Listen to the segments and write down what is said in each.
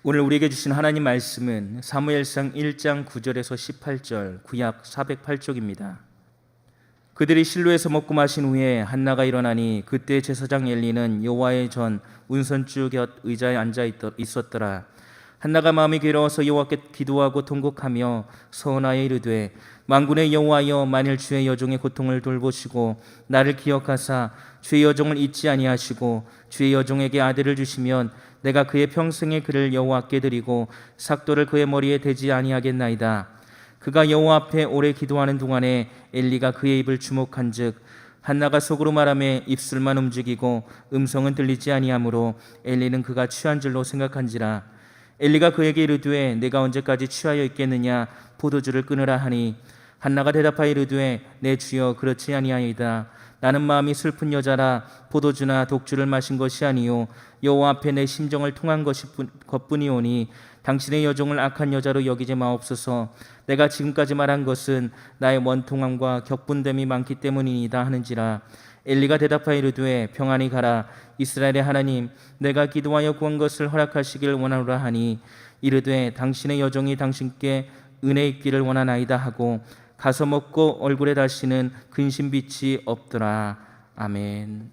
오늘 우리에게 주신 하나님 말씀은 사무엘상 1장 9절에서 18절, 구약 408쪽입니다. 그들이 실로에서 먹고 마신 후에 한나가 일어나니 그때 제사장 엘리는 여호와의 전 운선주 곁 의자에 앉아 있었더라. 한나가 마음이 괴로워서 여호와께 기도하고 통곡하며 서원하여 이르되, 만군의 여호와여, 만일 주의 여종의 고통을 돌보시고 나를 기억하사 주의 여종을 잊지 아니하시고 주의 여종에게 아들을 주시면 내가 그의 평생의 그를 여호와께 드리고 삭도를 그의 머리에 대지 아니하겠나이다. 그가 여호와 앞에 오래 기도하는 동안에 엘리가 그의 입을 주목한즉 한나가 속으로 말하며 입술만 움직이고 음성은 들리지 아니하므로 엘리는 그가 취한 줄로 생각한지라. 엘리가 그에게 이르되, 내가 언제까지 취하여 있겠느냐? 포도주를 끊으라 하니 한나가 대답하여 이르되, 내 주여, 그렇지 아니하이다. 나는 마음이 슬픈 여자라 포도주나 독주를 마신 것이 아니요 여호와 앞에 내 심정을 통한 것뿐이오니 당신의 여종을 악한 여자로 여기지 마옵소서. 내가 지금까지 말한 것은 나의 원통함과 격분됨이 많기 때문이니이다 하는지라. 엘리가 대답하여 이르되, 평안히 가라. 이스라엘의 하나님, 내가 기도하여 구한 것을 허락하시길 원하노라 하니 이르되, 당신의 여종이 당신께 은혜 있기를 원하나이다 하고 가서 먹고 얼굴에 다시는 근심빛이 없더라. 아멘.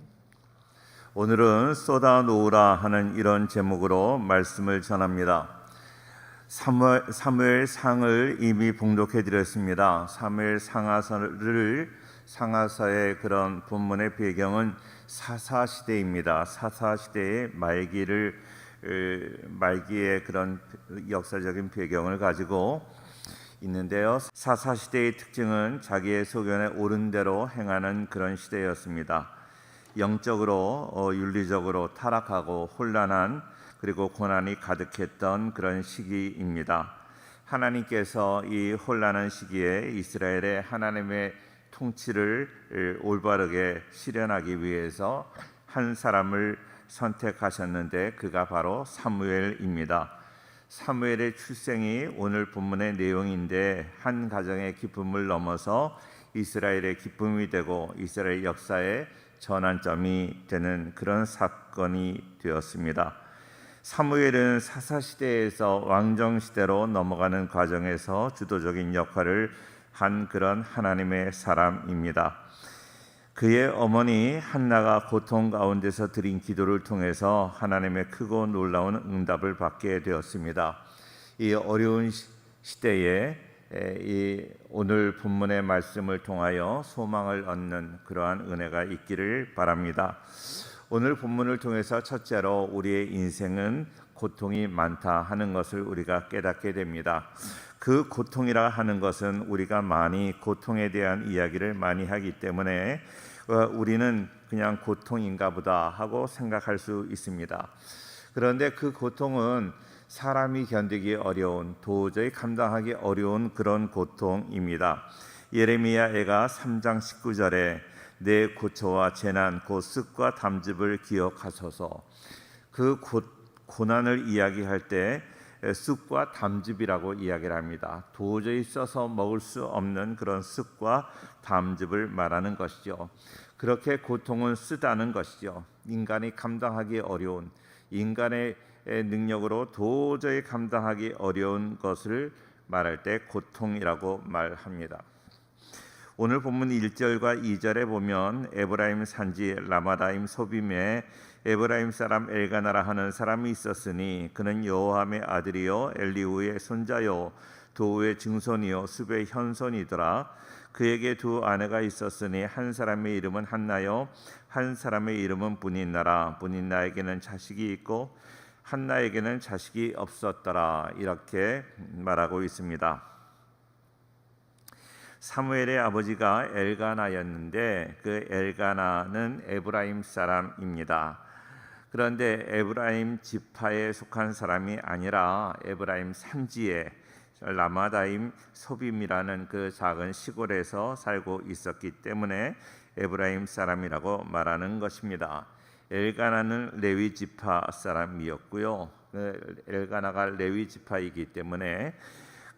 오늘은 쏟아 놓으라 하는 이런 제목으로 말씀을 전합니다. 사무엘상을 이미 봉독해 드렸습니다. 사무엘 상하사의 그런 본문의 배경은 사사시대입니다. 사사시대의 말기의 그런 역사적인 배경을 가지고 있는데요. 사사시대의 특징은 자기의 소견에 옳은 대로 행하는 그런 시대였습니다. 영적으로 윤리적으로 타락하고 혼란한 그리고 고난이 가득했던 그런 시기입니다. 하나님께서 이 혼란한 시기에 이스라엘의 하나님의 통치를 올바르게 실현하기 위해서 한 사람을 선택하셨는데 그가 바로 사무엘입니다. 사무엘의 출생이 오늘 본문의 내용인데 한 가정의 기쁨을 넘어서 이스라엘의 기쁨이 되고 이스라엘 역사의 전환점이 되는 그런 사건이 되었습니다. 사무엘은 사사시대에서 왕정시대로 넘어가는 과정에서 주도적인 역할을 한 그런 하나님의 사람입니다. 그의 어머니 한나가 고통 가운데서 드린 기도를 통해서 하나님의 크고 놀라운 응답을 받게 되었습니다. 이 어려운 시대에 이 오늘 본문의 말씀을 통하여 소망을 얻는 그러한 은혜가 있기를 바랍니다. 오늘 본문을 통해서 첫째로 우리의 인생은 고통이 많다 하는 것을 우리가 깨닫게 됩니다. 그 고통이라 하는 것은 우리가 많이 고통에 대한 이야기를 많이 하기 때문에 우리는 그냥 고통인가 보다 하고 생각할 수 있습니다. 그런데 그 고통은 사람이 견디기 어려운, 도저히 감당하기 어려운 그런 고통입니다. 예레미야애가 3장 19절에 내 고초와 재난 곧 습과 담즙을 기억하소서. 그 고난을 이야기할 때 쑥과 담즙이라고 이야기를 합니다. 도저히 써서 먹을 수 없는 그런 쑥과 담즙을 말하는 것이죠. 그렇게 고통은 쓰다는 것이죠. 인간이 감당하기 어려운, 인간의 능력으로 도저히 감당하기 어려운 것을 말할 때 고통이라고 말합니다. 오늘 본문 1절과 2절에 보면 에브라임 산지 라마다임 소빔에 에브라임 사람 엘가나라 하는 사람이 있었으니 그는 여호함의 아들이요 엘리후의 손자요 도우의 증손이요 숲의 현손이더라. 그에게 두 아내가 있었으니 한 사람의 이름은 한나요 한 사람의 이름은 분인나라. 분인나에게는 자식이 있고 한나에게는 자식이 없었더라. 이렇게 말하고 있습니다. 사무엘의 아버지가 엘가나였는데 그 엘가나는 에브라임 사람입니다. 그런데 에브라임 지파에 속한 사람이 아니라 에브라임 산지에 라마다임 소빔이라는 그 작은 시골에서 살고 있었기 때문에 에브라임 사람이라고 말하는 것입니다. 엘가나는 레위 지파 사람이었고요. 엘가나가 레위 지파이기 때문에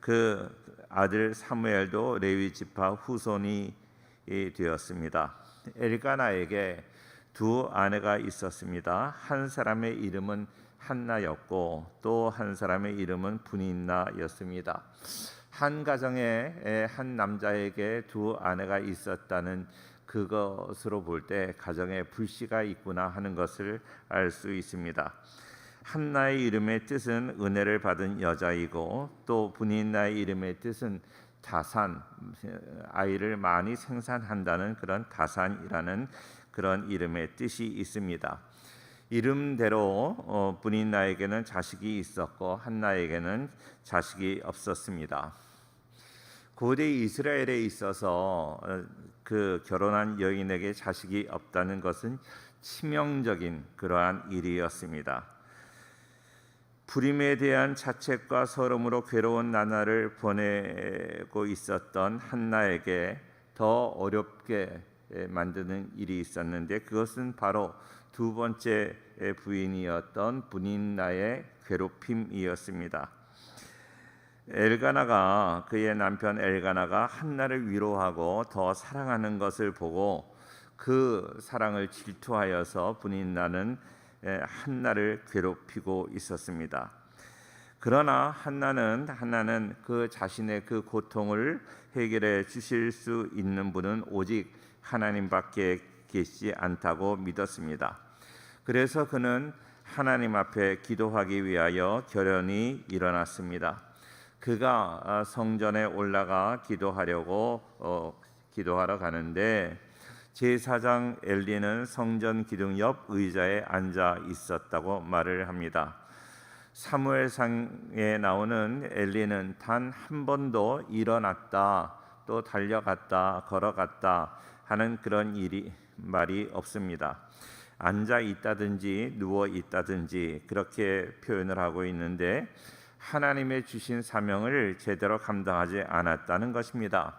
그 아들 사무엘도 레위 지파 후손이 되었습니다. 엘가나에게 두 아내가 있었습니다. 한 사람의 이름은 한나였고 또 한 사람의 이름은 브닌나였습니다. 한 가정에 한 남자에게 두 아내가 있었다는 그것으로 볼 때 가정에 불씨가 있구나 하는 것을 알 수 있습니다. 한나의 이름의 뜻은 은혜를 받은 여자이고 또 브닌나의 이름의 뜻은 다산, 아이를 많이 생산한다는 그런 다산이라는 그런 이름의 뜻이 있습니다. 이름대로 브닌나에게는 자식이 있었고 한나에게는 자식이 없었습니다. 고대 이스라엘에 있어서 그 결혼한 여인에게 자식이 없다는 것은 치명적인 그러한 일이었습니다. 불임에 대한 자책과 서름으로 괴로운 나날을 보내고 있었던 한나에게 더 어렵게 만드는 일이 있었는데 그것은 바로 두 번째 부인이었던 브닌나의 괴롭힘이었습니다. 엘가나가 그의 남편 엘가나가 한나를 위로하고 더 사랑하는 것을 보고 그 사랑을 질투하여서 브닌나는 한나를 괴롭히고 있었습니다. 그러나 한나는 그 자신의 그 고통을 해결해 주실 수 있는 분은 오직 하나님밖에 계시지 않다고 믿었습니다. 그래서 그는 하나님 앞에 기도하기 위하여 결연히 일어났습니다. 그가 성전에 올라가 기도하러 가는데 제사장 엘리는 성전 기둥 옆 의자에 앉아 있었다고 말을 합니다. 사무엘상에 나오는 엘리는 단 한 번도 일어났다 또 달려갔다 걸어갔다 하는 그런 말이 없습니다. 앉아 있다든지 누워 있다든지 그렇게 표현을 하고 있는데 하나님의 주신 사명을 제대로 감당하지 않았다는 것입니다.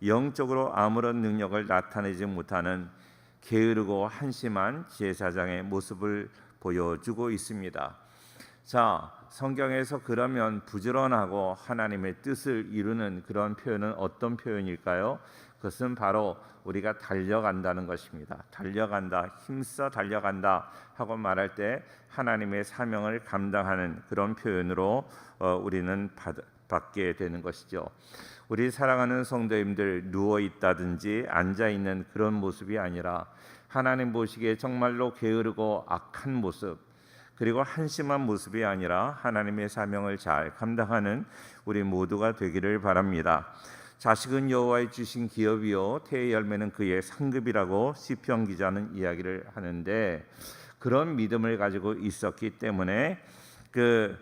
영적으로 아무런 능력을 나타내지 못하는 게으르고 한심한 제사장의 모습을 보여주고 있습니다. 자, 성경에서 그러면 부지런하고 하나님의 뜻을 이루는 그런 표현은 어떤 표현일까요? 그것은 바로 우리가 달려간다는 것입니다. 달려간다, 힘써 달려간다 하고 말할 때 하나님의 사명을 감당하는 그런 표현으로 우리는 받게 되는 것이죠. 우리 사랑하는 성도님들, 누워 있다든지 앉아 있는 그런 모습이 아니라 하나님 보시기에 정말로 게으르고 악한 모습, 그리고 한심한 모습이 아니라 하나님의 사명을 잘 감당하는 우리 모두가 되기를 바랍니다. 자식은 여호와의 주신 기업이요 태의 열매는 그의 상급이라고 시편 기자는 이야기를 하는데, 그런 믿음을 가지고 있었기 때문에 그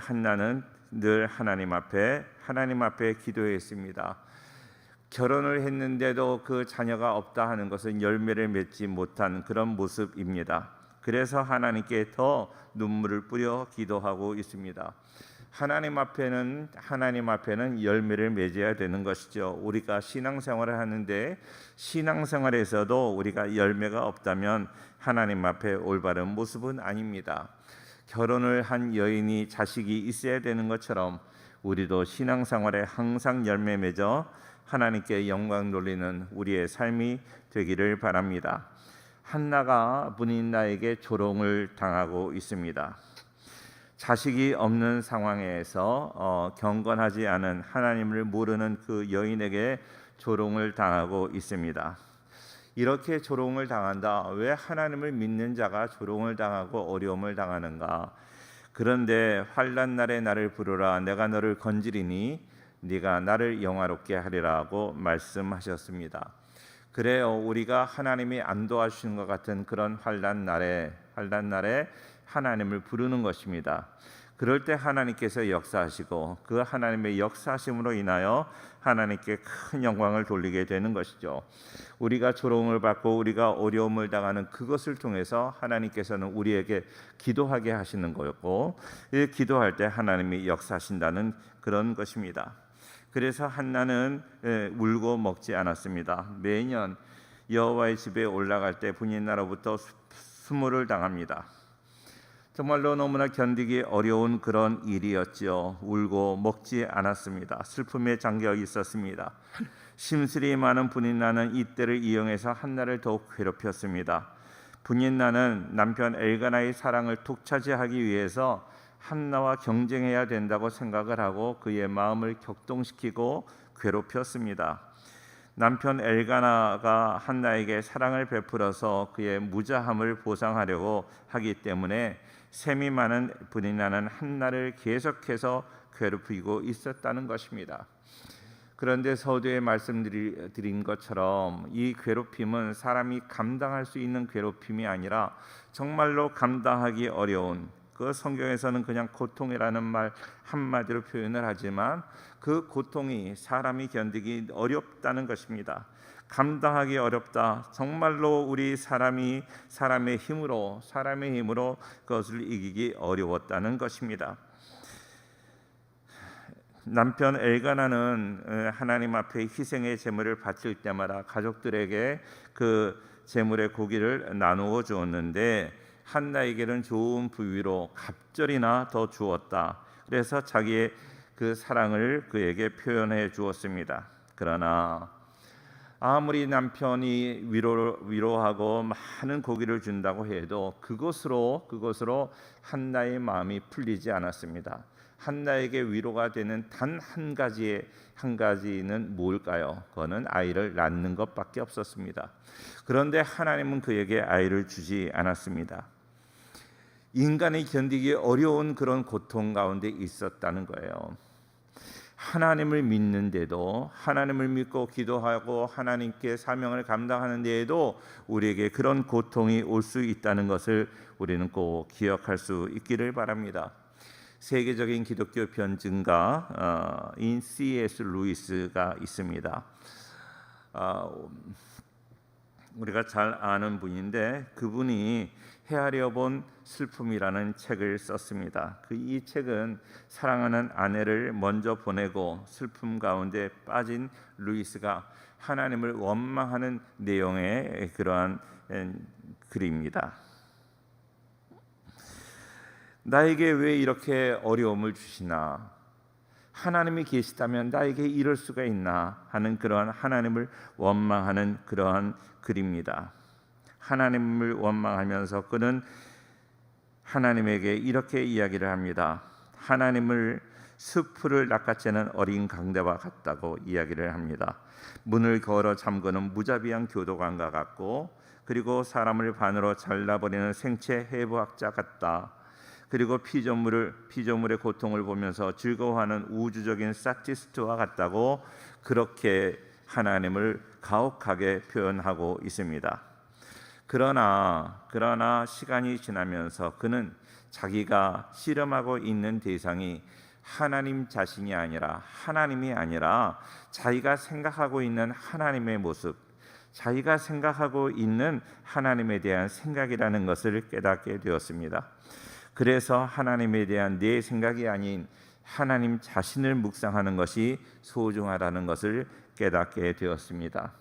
한나는 늘 하나님 앞에 기도했습니다. 결혼을 했는데도 그 자녀가 없다 하는 것은 열매를 맺지 못한 그런 모습입니다. 그래서 하나님께 더 눈물을 뿌려 기도하고 있습니다. 하나님 앞에는 열매를 맺어야 되는 것이죠. 우리가 신앙생활을 하는데 신앙생활에서도 우리가 열매가 없다면 하나님 앞에 올바른 모습은 아닙니다. 결혼을 한 여인이 자식이 있어야 되는 것처럼 우리도 신앙생활에 항상 열매 맺어 하나님께 영광 돌리는 우리의 삶이 되기를 바랍니다. 한나가 브닌나에게 조롱을 당하고 있습니다. 자식이 없는 상황에서 경건하지 않은 하나님을 모르는 그 여인에게 조롱을 당하고 있습니다. 이렇게 조롱을 당한다. 왜 하나님을 믿는 자가 조롱을 당하고 어려움을 당하는가? 그런데 환난 날에 나를 부르라. 내가 너를 건지리니 네가 나를 영화롭게 하리라고 말씀하셨습니다. 그래요. 우리가 하나님이 안 도와주시는 것 같은 그런 환난 날에 하나님을 부르는 것입니다. 그럴 때 하나님께서 역사하시고 그 하나님의 역사하심으로 인하여 하나님께 큰 영광을 돌리게 되는 것이죠. 우리가 조롱을 받고 우리가 어려움을 당하는 그것을 통해서 하나님께서는 우리에게 기도하게 하시는 거였고, 이 기도할 때 하나님이 역사하신다는 그런 것입니다. 그래서 한나는 울고 먹지 않았습니다. 매년 여호와의 집에 올라갈 때 브닌나로부터 수모를 당합니다. 정말로 너무나 견디기 어려운 그런 일이었죠. 울고 먹지 않았습니다. 슬픔에 잠겨 있었습니다. 심술이 많은 브닌나는 이때를 이용해서 한나를 더욱 괴롭혔습니다. 분인나는 남편 엘가나의 사랑을 독차지하기 위해서 한나와 경쟁해야 된다고 생각을 하고 그의 마음을 격동시키고 괴롭혔습니다. 남편 엘가나가 한나에게 사랑을 베풀어서 그의 무자함을 보상하려고 하기 때문에 셈이 많은 분인나는 한나를 계속해서 괴롭히고 있었다는 것입니다. 그런데 서두에 말씀드린 것처럼 이 괴롭힘은 사람이 감당할 수 있는 괴롭힘이 아니라 정말로 감당하기 어려운, 그 성경에서는 그냥 고통이라는 말 한마디로 표현을 하지만 그 고통이 사람이 견디기 어렵다는 것입니다. 감당하기 어렵다. 정말로 우리 사람이 사람의 힘으로 그것을 이기기 어려웠다는 것입니다. 남편 엘가나는 하나님 앞에 희생의 제물을 바칠 때마다 가족들에게 그 제물의 고기를 나누어 주었는데 한나에게는 좋은 부위로 갑절이나 더 주었다. 그래서 자기의 그 사랑을 그에게 표현해 주었습니다. 그러나 아무리 남편이 위로하고 많은 고기를 준다고 해도 그것으로 한나의 마음이 풀리지 않았습니다. 한나에게 위로가 되는 단 한 가지는 뭘까요? 그거는 아이를 낳는 것밖에 없었습니다. 그런데 하나님은 그에게 아이를 주지 않았습니다. 인간이 견디기 어려운 그런 고통 가운데 있었다는 거예요. 하나님을 믿는데도, 하나님을 믿고 기도하고 하나님께 사명을 감당하는 데에도 우리에게 그런 고통이 올 수 있다는 것을 우리는 꼭 기억할 수 있기를 바랍니다. 세계적인 기독교 변증가인 C.S. 루이스가 있습니다. 우리가 잘 아는 분인데 그분이 헤아려 본 슬픔이라는 책을 썼습니다. 이 책은 사랑하는 아내를 먼저 보내고 슬픔 가운데 빠진 루이스가 하나님을 원망하는 내용의 그러한 글입니다. 나에게 왜 이렇게 어려움을 주시나? 하나님이 계시다면 나에게 이럴 수가 있나? 하는 그러한 하나님을 원망하는 그러한 글입니다. 하나님을 원망하면서 그는 하나님에게 이렇게 이야기를 합니다. 하나님을 숲을 낚아채는 어린 강대와 같다고 이야기를 합니다. 문을 걸어 잠그는 무자비한 교도관과 같고, 그리고 사람을 반으로 잘라버리는 생체 해부학자 같다. 그리고 피조물의 고통을 보면서 즐거워하는 우주적인 사티스트와 같다고 그렇게 하나님을 가혹하게 표현하고 있습니다. 그러나 시간이 지나면서 그는 자기가 씨름하고 있는 대상이 하나님 자신이 아니라, 하나님이 아니라 자기가 생각하고 있는 하나님의 모습, 자기가 생각하고 있는 하나님에 대한 생각이라는 것을 깨닫게 되었습니다. 그래서 하나님에 대한 내 생각이 아닌 하나님 자신을 묵상하는 것이 소중하다는 것을 깨닫게 되었습니다.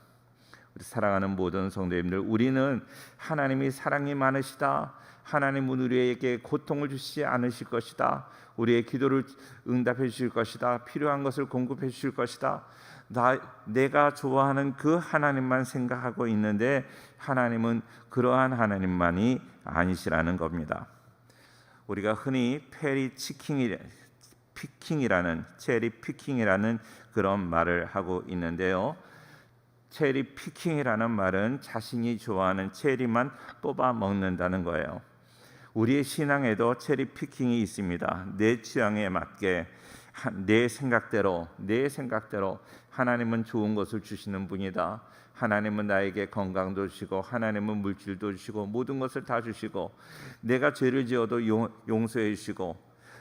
우리 사랑하는 모든 성도님들, 우리는 하나님이 사랑이 많으시다, 하나님은 우리에게 고통을 주시지 않으실 것이다, 우리의 기도를 응답해 주실 것이다, 필요한 것을 공급해 주실 것이다, 내가 좋아하는 그 하나님만 생각하고 있는데 하나님은 그러한 하나님만이 아니시라는 겁니다. 우리가 흔히 체리 피킹이라는 그런 말을 하고 있는데요. 체리 피킹이라는 말은 자신이 좋아하는 체리만 뽑아 먹는다는 거예요. 우리의 신앙에도 체리 피킹이 있습니다. 내 취향에 맞게 내 생각대로 하나님은 좋은 것을 주시는 분이다. 하나님은 나에게 건강도 주시고 하나님은 물질도 주시고 모든 것을 다 주시고 내가 죄를 지어도 용서해 주시고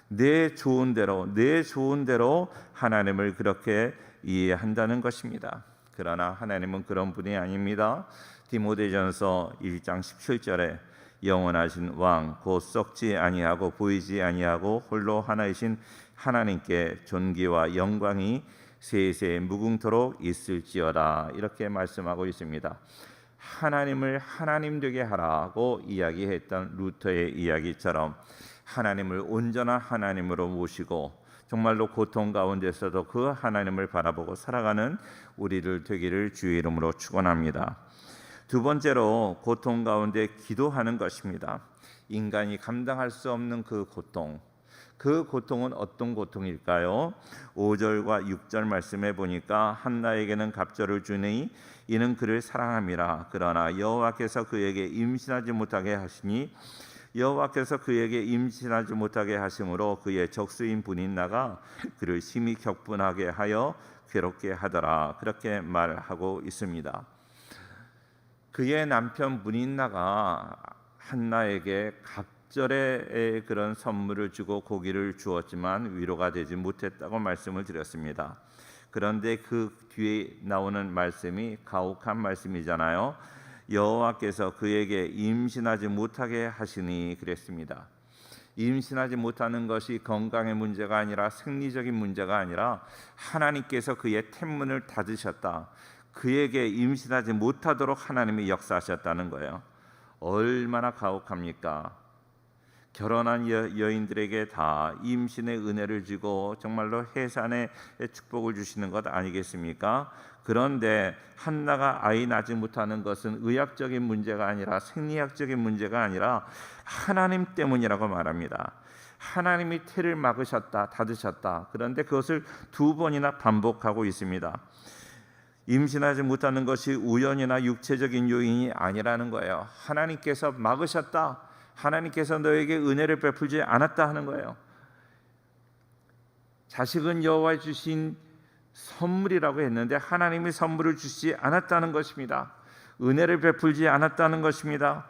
내 좋은 대로 하나님을 그렇게 이해한다는 것입니다. 그러나 하나님은 그런 분이 아닙니다. 디모데전서 1장 17절에 영원하신 왕 곧 썩지 아니하고 보이지 아니하고 홀로 하나이신 하나님께 존귀와 영광이 세세 무궁토록 있을지어다, 이렇게 말씀하고 있습니다. 하나님을 하나님 되게 하라고 이야기했던 루터의 이야기처럼 하나님을 온전한 하나님으로 모시고 정말로 고통 가운데서도 그 하나님을 바라보고 살아가는 우리를 되기를 주의 이름으로 축원합니다. 두 번째로 고통 가운데 기도하는 것입니다. 인간이 감당할 수 없는 그 고통. 그 고통은 어떤 고통일까요? 5절과 6절 말씀에 보니까 한나에게는 갑절을 주니 이는 그를 사랑함이라. 그러나 여호와께서 그에게 임신하지 못하게 하시니 여호와께서 그에게 임신하지 못하게 하심으로 그의 적수인 분인나가 그를 심히 격분하게 하여 괴롭게 하더라. 그렇게 말하고 있습니다. 그의 남편 분인나가 한나에게 갑절의 그런 선물을 주고 고기를 주었지만 위로가 되지 못했다고 말씀을 드렸습니다. 그런데 그 뒤에 나오는 말씀이 가혹한 말씀이잖아요. 여호와께서 그에게 임신하지 못하게 하시니 그랬습니다. 임신하지 못하는 것이 건강의 문제가 아니라 생리적인 문제가 아니라 하나님께서 그의 태문을 닫으셨다. 그에게 임신하지 못하도록 하나님이 역사하셨다는 거예요. 얼마나 가혹합니까? 결혼한 여인들에게 다 임신의 은혜를 주고 정말로 해산의 축복을 주시는 것 아니겠습니까? 그런데 한나가 아이 낳지 못하는 것은 의학적인 문제가 아니라 생리학적인 문제가 아니라 하나님 때문이라고 말합니다. 하나님이 태를 막으셨다, 닫으셨다. 그런데 그것을 두 번이나 반복하고 있습니다. 임신하지 못하는 것이 우연이나 육체적인 요인이 아니라는 거예요. 하나님께서 막으셨다. 하나님께서 너에게 은혜를 베풀지 않았다 하는 거예요. 자식은 여호와 주신 선물이라고 했는데 하나님이 선물을 주시지 않았다는 것입니다. 은혜를 베풀지 않았다는 것입니다.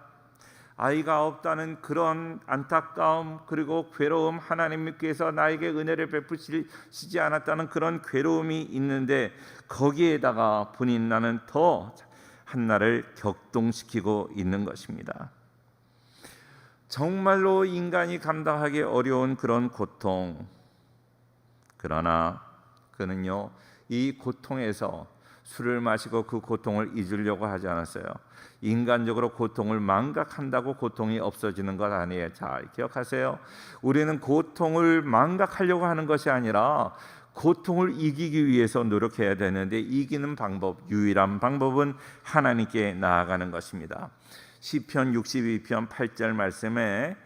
아이가 없다는 그런 안타까움 그리고 괴로움, 하나님께서 나에게 은혜를 베푸시지 않았다는 그런 괴로움이 있는데 거기에다가 분인나는 더 한나를 격동시키고 있는 것입니다. 정말로 인간이 감당하기 어려운 그런 고통. 그러나 그는요, 이 고통에서 술을 마시고 그 고통을 잊으려고 하지 않았어요. 인간적으로 고통을 망각한다고 고통이 없어지는 것 아니에요. 잘 기억하세요. 우리는 고통을 망각하려고 하는 것이 아니라 고통을 이기기 위해서 노력해야 되는데 이기는 방법, 유일한 방법은 하나님께 나아가는 것입니다. 시편 62편 8절 말씀에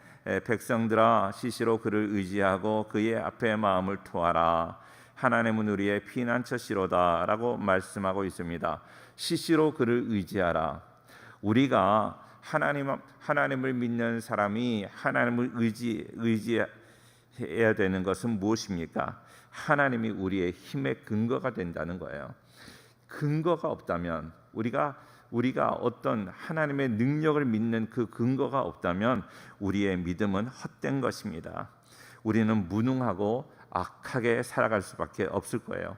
백성들아 시시로 그를 의지하고 그의 앞에 마음을 토하라. 하나님은 우리의 피난처시로다 라고 말씀하고 있습니다. 시시로 그를 의지하라. 우리가 하나님을 믿는 사람이 하나님을 의지해야 되는 것은 무엇입니까? 하나님이 우리의 힘의 근거가 된다는 거예요. 근거가 없다면 우리가 어떤 하나님의 능력을 믿는 그 근거가 없다면 우리의 믿음은 헛된 것입니다. 우리는 무능하고 악하게 살아갈 수밖에 없을 거예요.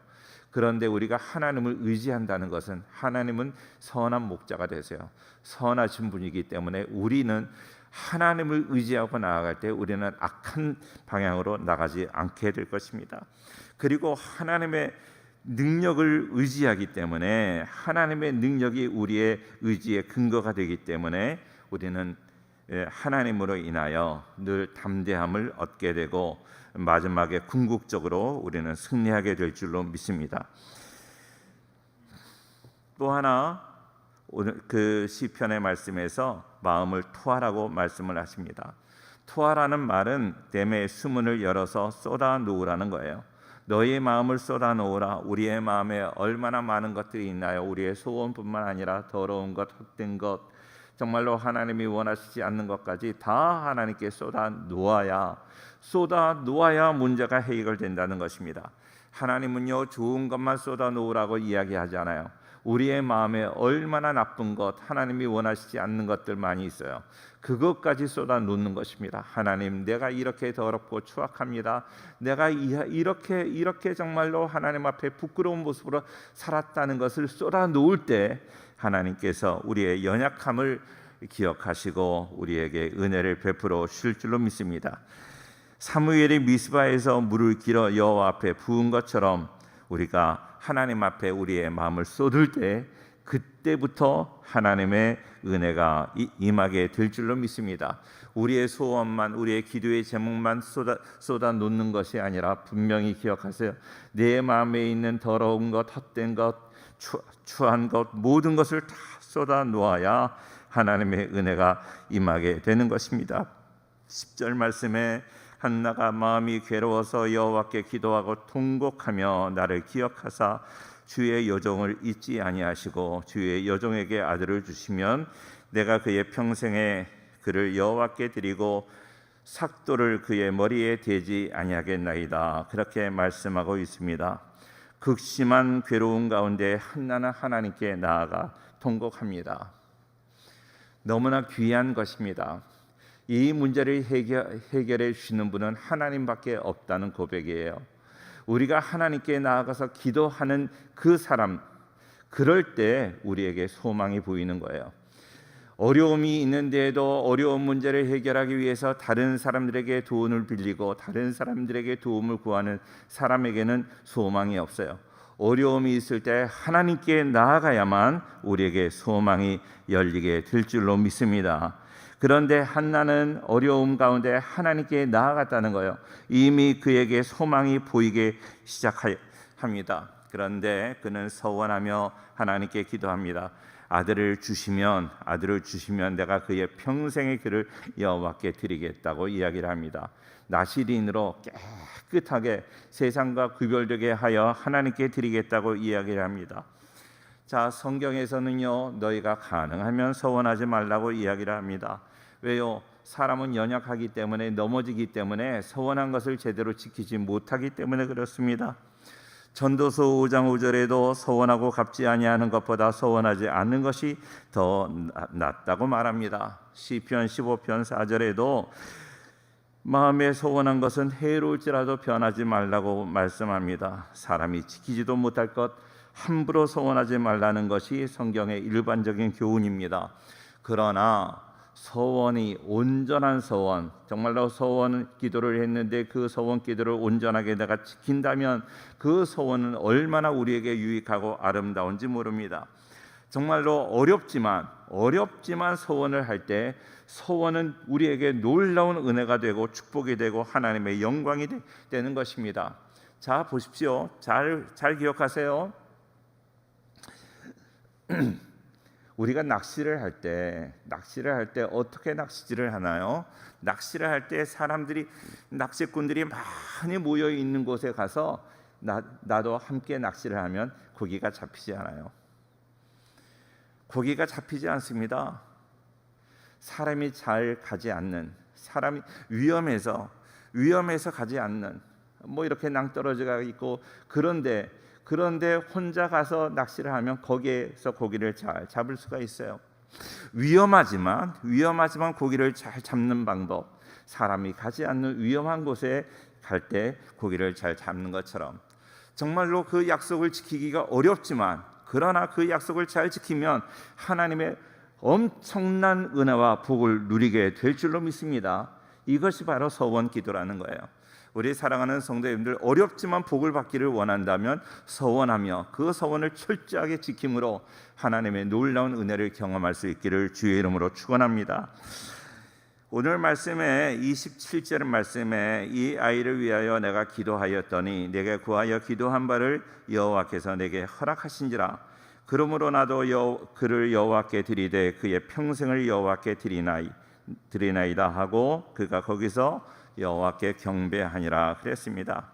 그런데 우리가 하나님을 의지한다는 것은 하나님은 선한 목자가 되세요. 선하신 분이기 때문에 우리는 하나님을 의지하고 나아갈 때 우리는 악한 방향으로 나가지 않게 될 것입니다. 그리고 하나님의 능력을 의지하기 때문에 하나님의 능력이 우리의 의지의 근거가 되기 때문에 우리는 하나님으로 인하여 늘 담대함을 얻게 되고 마지막에 궁극적으로 우리는 승리하게 될 줄로 믿습니다. 또 하나 오늘 그 시편의 말씀에서 마음을 토하라고 말씀을 하십니다. 토하라는 말은 댐의 수문을 열어서 쏟아 놓으라는 거예요. 너희의 마음을 쏟아 놓으라. 우리의 마음에 얼마나 많은 것들이 있나요? 우리의 소원뿐만 아니라 더러운 것, 헛된 것, 정말로 하나님이 원하시지 않는 것까지 다 하나님께 쏟아 놓아야 문제가 해결된다는 것입니다. 하나님은요, 좋은 것만 쏟아 놓으라고 이야기하지 않아요. 우리의 마음에 얼마나 나쁜 것, 하나님이 원하시지 않는 것들 많이 있어요. 그것까지 쏟아 놓는 것입니다. 하나님, 내가 이렇게 더럽고 추악합니다. 내가 이렇게 정말로 하나님 앞에 부끄러운 모습으로 살았다는 것을 쏟아 놓을 때 하나님께서 우리의 연약함을 기억하시고 우리에게 은혜를 베풀어 주실 줄로 믿습니다. 사무엘이 미스바에서 물을 길어 여호와 앞에 부은 것처럼 우리가 하나님 앞에 우리의 마음을 쏟을 때 그때부터 하나님의 은혜가 임하게 될 줄로 믿습니다. 우리의 소원만, 우리의 기도의 제목만 쏟아 놓는 것이 아니라 분명히 기억하세요. 내 마음에 있는 더러운 것, 헛된 것, 추한 것, 모든 것을 다 쏟아 놓아야 하나님의 은혜가 임하게 되는 것입니다. 10절 말씀에 한나가 마음이 괴로워서 여호와께 기도하고 통곡하며 나를 기억하사 주의 여종을 잊지 아니하시고 주의 여종에게 아들을 주시면 내가 그의 평생에 그를 여호와께 드리고 삭도를 그의 머리에 대지 아니하겠나이다. 그렇게 말씀하고 있습니다. 극심한 괴로움 가운데 한나는 하나님께 나아가 통곡합니다. 너무나 귀한 것입니다. 이 문제를 해결해 주시는 분은 하나님밖에 없다는 고백이에요. 우리가 하나님께 나아가서 기도하는 그 사람, 그럴 때 우리에게 소망이 보이는 거예요. 어려움이 있는데도 어려운 문제를 해결하기 위해서 다른 사람들에게 도움을 빌리고 다른 사람들에게 도움을 구하는 사람에게는 소망이 없어요. 어려움이 있을 때 하나님께 나아가야만 우리에게 소망이 열리게 될 줄로 믿습니다. 그런데 한나는 어려움 가운데 하나님께 나아갔다는 거예요. 이미 그에게 소망이 보이게 시작합니다. 그런데 그는 서원하며 하나님께 기도합니다. 아들을 주시면 내가 그의 평생의 그를 여호와께 드리겠다고 이야기를 합니다. 나시린으로 깨끗하게 세상과 구별되게 하여 하나님께 드리겠다고 이야기를 합니다. 자, 성경에서는요, 너희가 가능하면 서원하지 말라고 이야기를 합니다. 왜요? 사람은 연약하기 때문에, 넘어지기 때문에, 서원한 것을 제대로 지키지 못하기 때문에 그렇습니다. 전도서 5장 5절에도 서원하고 갚지 아니하는 것보다 서원하지 않는 것이 더 낫다고 말합니다. 시편 15편 4절에도 마음에 서원한 것은 해로울지라도 변하지 말라고 말씀합니다. 사람이 지키지도 못할 것 함부로 서원하지 말라는 것이 성경의 일반적인 교훈입니다. 그러나 서원이 온전한 서원, 정말로 서원 기도를 했는데 그 서원 기도를 온전하게 내가 지킨다면 그 서원은 얼마나 우리에게 유익하고 아름다운지 모릅니다. 정말로 어렵지만 서원을 할 때 서원은 우리에게 놀라운 은혜가 되고 축복이 되고 하나님의 영광이 되는 것입니다. 자, 보십시오. 잘 기억하세요. 우리가 낚시를 할 때 어떻게 낚시질을 하나요? 낚시를 할 때 사람들이, 낚시꾼들이 많이 모여 있는 곳에 가서 나도 함께 낚시를 하면 고기가 잡히지 않아요. 고기가 잡히지 않습니다. 사람이 잘 가지 않는, 사람이 위험해서 가지 않는, 뭐 이렇게 낭떠러지가 있고, 그런데 혼자 가서 낚시를 하면 거기에서 고기를 잘 잡을 수가 있어요. 위험하지만 고기를 잘 잡는 방법, 사람이 가지 않는 위험한 곳에 갈 때 고기를 잘 잡는 것처럼, 정말로 그 약속을 지키기가 어렵지만 그러나 그 약속을 잘 지키면 하나님의 엄청난 은혜와 복을 누리게 될 줄로 믿습니다. 이것이 바로 서원 기도라는 거예요. 우리 사랑하는 성도님들, 어렵지만 복을 받기를 원한다면 서원하며 그 서원을 철저하게 지킴으로 하나님의 놀라운 은혜를 경험할 수 있기를 주의 이름으로 축원합니다. 오늘 말씀에 27절 말씀에 이 아이를 위하여 내가 기도하였더니 내게 구하여 기도한 바를 여호와께서 내게 허락하신지라. 그러므로 나도 그를 여호와께 드리되 그의 평생을 여호와께 드리나이다 하고 그가 거기서 여호와께 경배하니라 그랬습니다.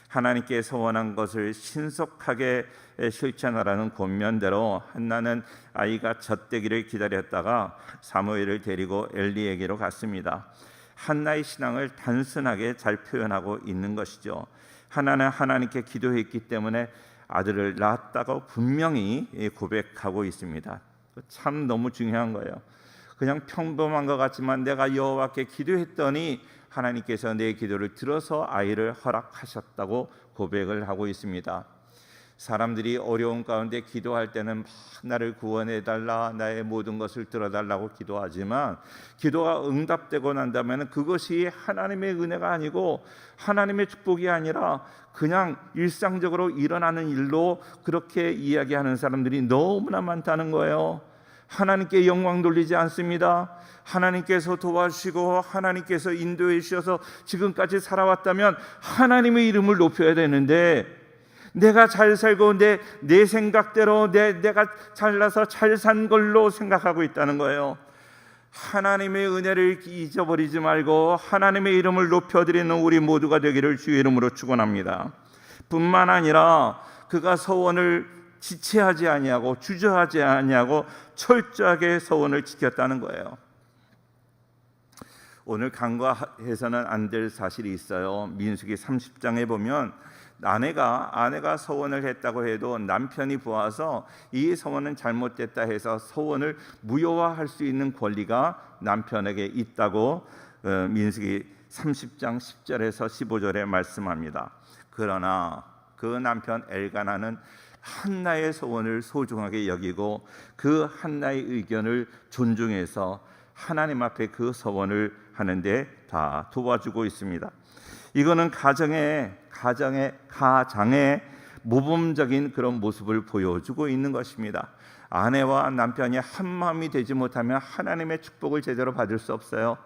하나님께 서원한 것을 신속하게 실천하라는 권면대로 한나는 아이가 젖되기를 기다렸다가 사무엘을 데리고 엘리에게로 갔습니다. 한나의 신앙을 단순하게 잘 표현하고 있는 것이죠. 한나는 하나님께 기도했기 때문에 아들을 낳았다고 분명히 고백하고 있습니다. 참 너무 중요한 거예요. 그냥 평범한 것 같지만 내가 여호와께 기도했더니 하나님께서 내 기도를 들어서 아이를 허락하셨다고 고백을 하고 있습니다. 사람들이 어려운 가운데 기도할 때는 나를 구원해달라, 나의 모든 것을 들어달라고 기도하지만 기도가 응답되고 난다면 그것이 하나님의 은혜가 아니고 하나님의 축복이 아니라 그냥 일상적으로 일어나는 일로 그렇게 이야기하는 사람들이 너무나 많다는 거예요. 하나님께 영광 돌리지 않습니다. 하나님께서 도와주시고 하나님께서 인도해 주셔서 지금까지 살아왔다면 하나님의 이름을 높여야 되는데 내가 잘 살고 내 생각대로 내가 잘나서 잘 산 걸로 생각하고 있다는 거예요. 하나님의 은혜를 잊어버리지 말고 하나님의 이름을 높여드리는 우리 모두가 되기를 주의 이름으로 축원합니다. 뿐만 아니라 그가 서원을 지체하지 아니하고 주저하지 아니하고 철저하게 서원을 지켰다는 거예요. 오늘 간과해서는 안 될 사실이 있어요. 민수기 30장에 보면 아내가 서원을 했다고 해도 남편이 보아서 이 서원은 잘못됐다 해서 서원을 무효화할 수 있는 권리가 남편에게 있다고 민수기 30장 10절에서 15절에 말씀합니다. 그러나 그 남편 엘가나는 한나의 소원을 소중하게 여기고 그 한나의 의견을 존중해서 하나님 앞에 그 소원을 하는데 다 도와주고 있습니다. 이거는 가정의 모범적인 그런 모습을 보여주고 있는 것입니다. 아내와 남편이 한 마음이 되지 못하면 하나님의 축복을 제대로 받을 수 없어요.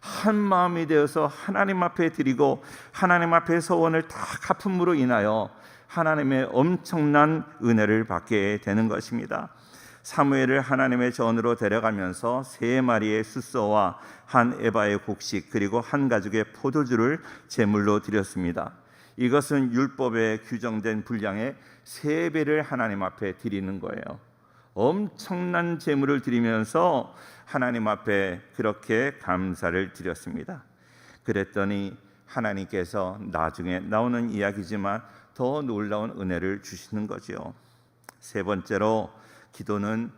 한 마음이 되어서 하나님 앞에 드리고 하나님 앞에 소원을 다 갚음으로 인하여 하나님의 엄청난 은혜를 받게 되는 것입니다. 사무엘을 하나님의 전으로 데려가면서 3마리의 숫소와 한 에바의 곡식 그리고 한 가죽의 포도주를 제물로 드렸습니다. 이것은 율법에 규정된 분량의 3배를 하나님 앞에 드리는 거예요. 엄청난 제물을 드리면서 하나님 앞에 그렇게 감사를 드렸습니다. 그랬더니 하나님께서 나중에 나오는 이야기지만 더 놀라운 은혜를 주시는 거지요. 3번째로 기도는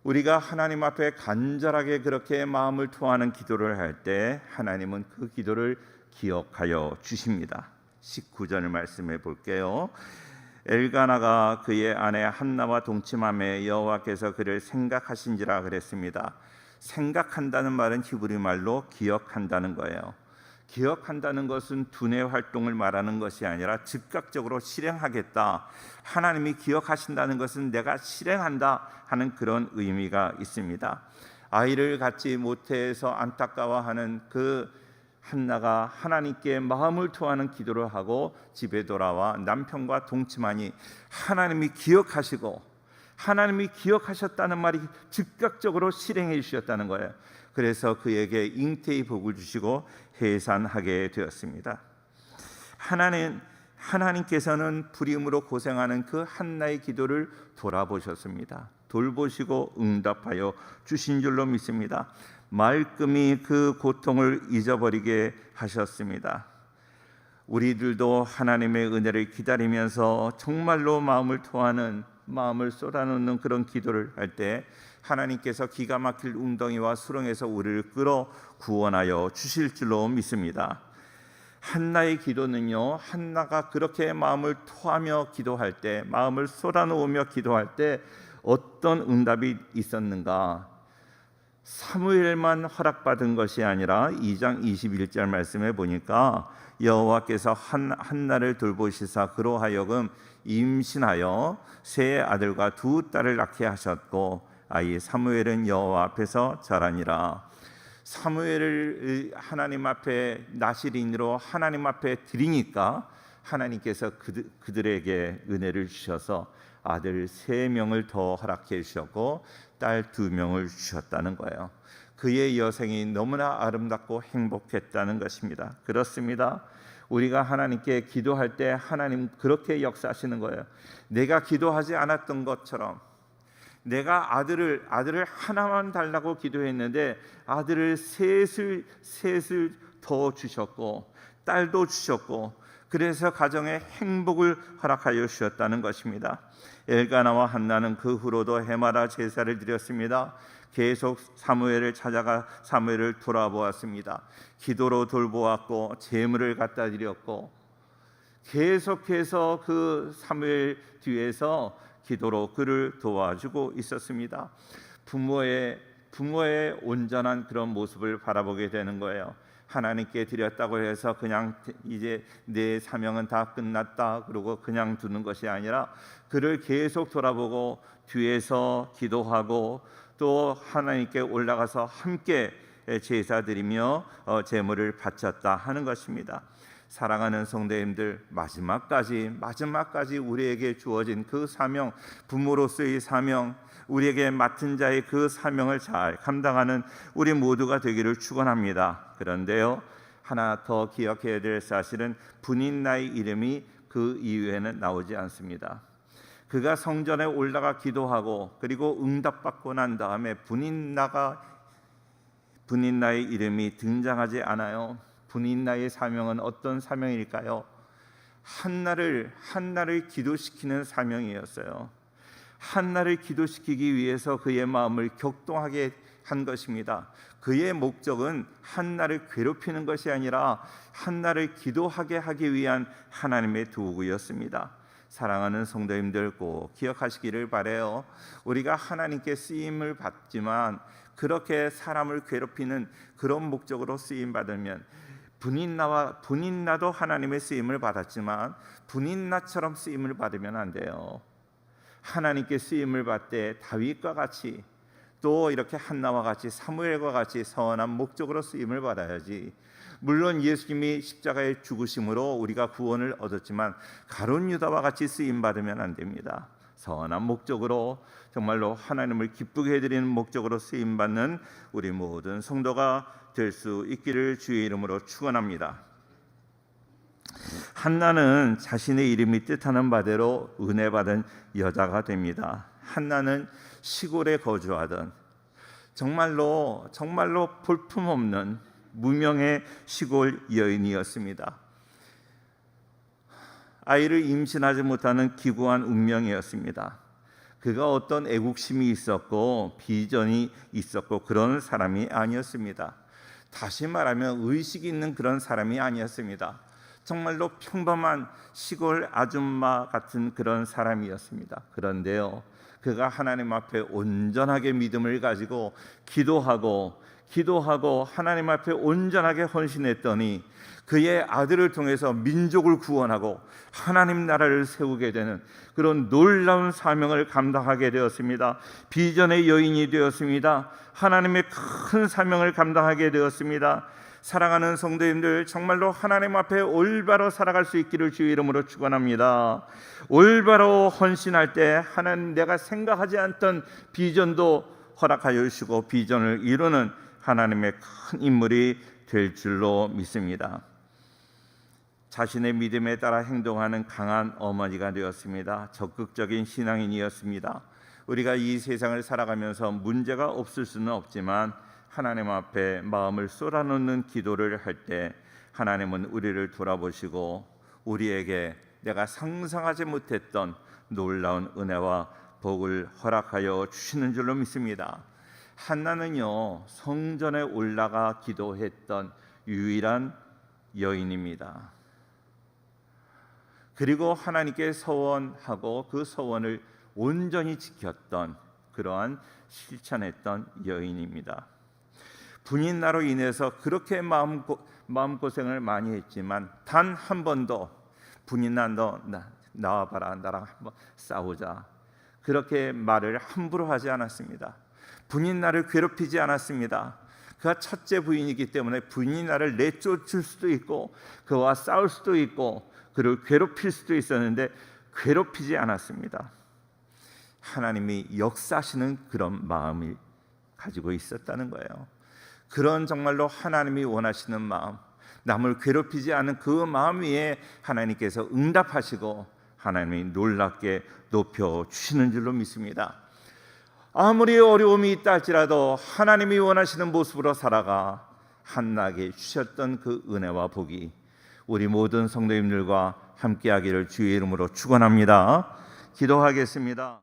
우리가 하나님 앞에 간절하게 그렇게 마음을 토하는 기도를 할 때 하나님은 그 기도를 기억하여 주십니다. 19절을 말씀해 볼게요. 엘가나가 그의 아내 한나와 동침함에 여호와께서 그를 생각하신지라 그랬습니다. 생각한다는 말은 히브리 말로 기억한다는 거예요. 기억한다는 것은 두뇌 활동을 말하는 것이 아니라 즉각적으로 실행하겠다. 하나님이 기억하신다는 것은 내가 실행한다 하는 그런 의미가 있습니다. 아이를 갖지 못해서 안타까워하는 그 한나가 하나님께 마음을 토하는 기도를 하고 집에 돌아와 남편과 동침하니 하나님이 기억하시고 하나님이 기억하셨다는 말이 즉각적으로 실행해 주셨다는 거예요. 그래서 그에게 잉태의 복을 주시고 해산하게 되었습니다. 하나님께서는 불임으로 고생하는 그 한나의 기도를 돌아보셨습니다. 돌보시고 응답하여 주신 줄로 믿습니다. 말끔히 그 고통을 잊어버리게 하셨습니다. 우리들도 하나님의 은혜를 기다리면서 정말로 마음을 토하는 마음을 쏟아놓는 그런 기도를 할 때 하나님께서 기가 막힐 웅덩이와 수렁에서 우리를 끌어 구원하여 주실 줄로 믿습니다. 한나의 기도는요, 한나가 그렇게 마음을 토하며 기도할 때, 마음을 쏟아놓으며 기도할 때 어떤 응답이 있었는가? 사무엘만 허락받은 것이 아니라 2장 21절 말씀에 보니까 여호와께서 한나를 돌보시사 그로 하여금 임신하여 3 아들과 2 딸을 낳게 하셨고 아이 사무엘은 여호와 앞에서 자라니라. 사무엘을 하나님 앞에 나실인으로 하나님 앞에 드리니까 하나님께서 그들에게 은혜를 주셔서 아들 3명을 더 허락해 주셨고 딸 2명을 주셨다는 거예요. 그의 여생이 너무나 아름답고 행복했다는 것입니다. 그렇습니다. 우리가 하나님께 기도할 때 하나님 그렇게 역사하시는 거예요. 내가 기도하지 않았던 것처럼 내가 아들을 하나만 달라고 기도했는데 아들을 셋을 더 주셨고 딸도 주셨고 그래서 가정에 행복을 허락하여 주셨다는 것입니다. 엘가나와 한나는 그 후로도 해마다 제사를 드렸습니다. 계속 사무엘을 찾아가 사무엘을 돌아보았습니다. 기도로 돌보았고 제물을 갖다 드렸고 계속해서 그 사무엘 뒤에서 기도로 그를 도와주고 있었습니다. 부모의 온전한 그런 모습을 바라보게 되는 거예요. 하나님께 드렸다고 해서 그냥 이제 내 사명은 다 끝났다 그러고 그냥 두는 것이 아니라 그를 계속 돌아보고 뒤에서 기도하고 또 하나님께 올라가서 함께 제사드리며 제물을 바쳤다 하는 것입니다. 사랑하는 성도님들, 마지막까지 우리에게 주어진 그 사명, 부모로서의 사명, 우리에게 맡은 자의 그 사명을 잘 감당하는 우리 모두가 되기를 축원합니다. 그런데요, 하나 더 기억해야 될 사실은 분인나의 이름이 그 이후에는 나오지 않습니다. 그가 성전에 올라가 기도하고 그리고 응답받고 난 다음에 분인나의 이름이 등장하지 않아요. 분인나의 사명은 어떤 사명일까요? 한나를 기도시키는 사명이었어요. 한나를 기도시키기 위해서 그의 마음을 격동하게 한 것입니다. 그의 목적은 한나를 괴롭히는 것이 아니라 한나를 기도하게 하기 위한 하나님의 도구였습니다. 사랑하는 성도님들, 꼭 기억하시기를 바라요. 우리가 하나님께 쓰임을 받지만 그렇게 사람을 괴롭히는 그런 목적으로 쓰임 받으면, 분인나도 하나님의 쓰임을 받았지만 분인나처럼 쓰임을 받으면 안 돼요. 하나님께 쓰임을 받되 다윗과 같이, 또 이렇게 한나와 같이, 사무엘과 같이 선한 목적으로 쓰임을 받아야지. 물론 예수님이 십자가에 죽으심으로 우리가 구원을 얻었지만 가룟 유다와 같이 쓰임 받으면 안 됩니다. 선한 목적으로, 정말로 하나님을 기쁘게 해드리는 목적으로 쓰임 받는 우리 모든 성도가 될 수 있기를 주의 이름으로 축원합니다. 한나는 자신의 이름이 뜻하는 바대로 은혜 받은 여자가 됩니다. 한나는 시골에 거주하던 정말로 볼품없는 무명의 시골 여인이었습니다. 아이를 임신하지 못하는 기구한 운명이었습니다. 그가 어떤 애국심이 있었고 비전이 있었고 그런 사람이 아니었습니다. 다시 말하면 의식이 있는 그런 사람이 아니었습니다. 정말로 평범한 시골 아줌마 같은 그런 사람이었습니다. 그런데요, 그가 하나님 앞에 온전하게 믿음을 가지고 기도하고 하나님 앞에 온전하게 헌신했더니 그의 아들을 통해서 민족을 구원하고 하나님 나라를 세우게 되는 그런 놀라운 사명을 감당하게 되었습니다. 비전의 여인이 되었습니다. 하나님의 큰 사명을 감당하게 되었습니다. 사랑하는 성도님들, 정말로 하나님 앞에 올바로 살아갈 수 있기를 주의 이름으로 축원합니다. 올바로 헌신할 때 하나님, 내가 생각하지 않던 비전도 허락하여 주시고 비전을 이루는 하나님의 큰 인물이 될 줄로 믿습니다. 자신의 믿음에 따라 행동하는 강한 어머니가 되었습니다. 적극적인 신앙인이었습니다. 우리가 이 세상을 살아가면서 문제가 없을 수는 없지만 하나님 앞에 마음을 쏟아놓는 기도를 할 때 하나님은 우리를 돌아보시고 우리에게 내가 상상하지 못했던 놀라운 은혜와 복을 허락하여 주시는 줄로 믿습니다. 한나는요, 성전에 올라가 기도했던 유일한 여인입니다. 그리고 하나님께 서원하고 그 서원을 온전히 지켰던, 그러한 실천했던 여인입니다. 분인나로 인해서 그렇게 마음고생을 많이 했지만 단 한 번도 분인나, 너 나와봐라, 나랑 한번 싸우자, 그렇게 말을 함부로 하지 않았습니다. 분인나를 괴롭히지 않았습니다. 그가 첫째 부인이기 때문에 분인나를 내쫓을 수도 있고 그와 싸울 수도 있고 그를 괴롭힐 수도 있었는데 괴롭히지 않았습니다. 하나님이 역사하시는 그런 마음을 가지고 있었다는 거예요. 그런 정말로 하나님이 원하시는 마음, 남을 괴롭히지 않은 그 마음 위에 하나님께서 응답하시고 하나님이 놀랍게 높여주시는 줄로 믿습니다. 아무리 어려움이 있다 할지라도 하나님이 원하시는 모습으로 살아가 한나에게 주셨던 그 은혜와 복이 우리 모든 성도님들과 함께하기를 주의 이름으로 축원합니다. 기도하겠습니다.